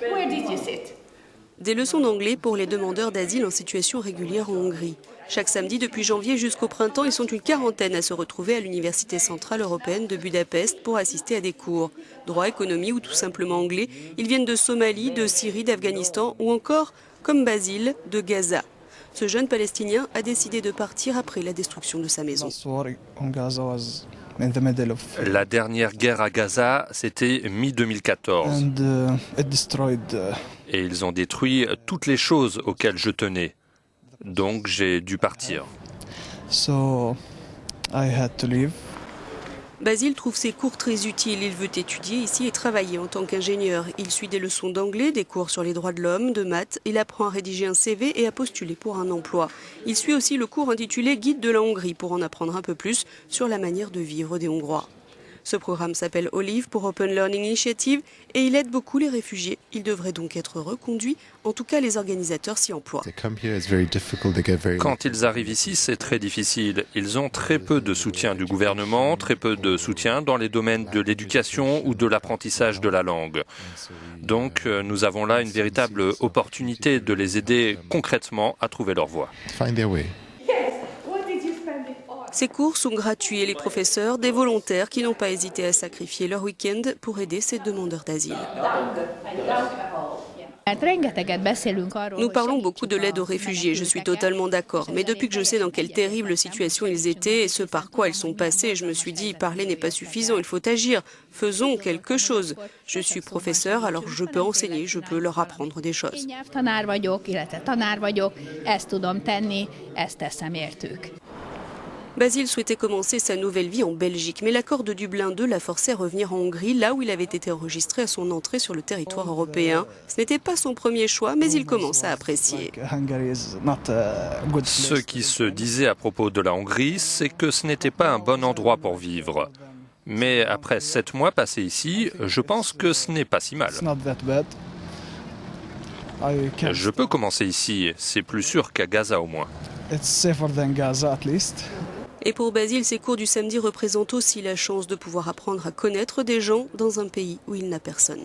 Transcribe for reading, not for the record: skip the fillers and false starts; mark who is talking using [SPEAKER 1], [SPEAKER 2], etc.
[SPEAKER 1] Where did you sit?
[SPEAKER 2] Des leçons d'anglais pour les demandeurs d'asile en situation régulière en Hongrie. Chaque samedi depuis janvier jusqu'au printemps, ils sont une quarantaine à se retrouver à l'Université centrale européenne de Budapest pour assister à des cours. Droit, économie ou tout simplement anglais, ils viennent de Somalie, de Syrie, d'Afghanistan ou encore, comme Basile, de Gaza. Ce jeune Palestinien a décidé de partir après la destruction de sa maison.
[SPEAKER 3] La dernière guerre à Gaza, c'était mi-2014. Et ils ont détruit toutes les choses auxquelles je tenais. Donc j'ai dû partir.
[SPEAKER 2] Basile trouve ses cours très utiles. Il veut étudier ici et travailler en tant qu'ingénieur. Il suit des leçons d'anglais, des cours sur les droits de l'homme, de maths. Il apprend à rédiger un CV et à postuler pour un emploi. Il suit aussi le cours intitulé Guide de la Hongrie pour en apprendre un peu plus sur la manière de vivre des Hongrois. Ce programme s'appelle OLIVE pour Open Learning Initiative et il aide beaucoup les réfugiés. Il devrait donc être reconduit. En tout cas, les organisateurs s'y emploient.
[SPEAKER 3] Quand ils arrivent ici, c'est très difficile. Ils ont très peu de soutien du gouvernement, très peu de soutien dans les domaines de l'éducation ou de l'apprentissage de la langue. Donc, nous avons là une véritable opportunité de les aider concrètement à trouver leur voie.
[SPEAKER 2] Ces cours sont gratuits et les professeurs, des volontaires qui n'ont pas hésité à sacrifier leur week-end pour aider ces demandeurs d'asile. Nous parlons beaucoup de l'aide aux réfugiés, je suis totalement d'accord. Mais depuis que je sais dans quelle terrible situation ils étaient et ce par quoi ils sont passés, je me suis dit, parler n'est pas suffisant, il faut agir. Faisons quelque chose. Je suis professeur, alors je peux enseigner, je peux leur apprendre des choses. Basile souhaitait commencer sa nouvelle vie en Belgique, mais l'accord de Dublin II l'a forcé à revenir en Hongrie, là où il avait été enregistré à son entrée sur le territoire européen. Ce n'était pas son premier choix, mais il commence à apprécier.
[SPEAKER 3] Ce qui se disait à propos de la Hongrie, c'est que ce n'était pas un bon endroit pour vivre. Mais après 7 mois passés ici, je pense que ce n'est pas si mal. Je peux commencer ici, c'est plus sûr qu'à Gaza au moins.
[SPEAKER 2] Et pour Basile, ces cours du samedi représentent aussi la chance de pouvoir apprendre à connaître des gens dans un pays où il n'a personne.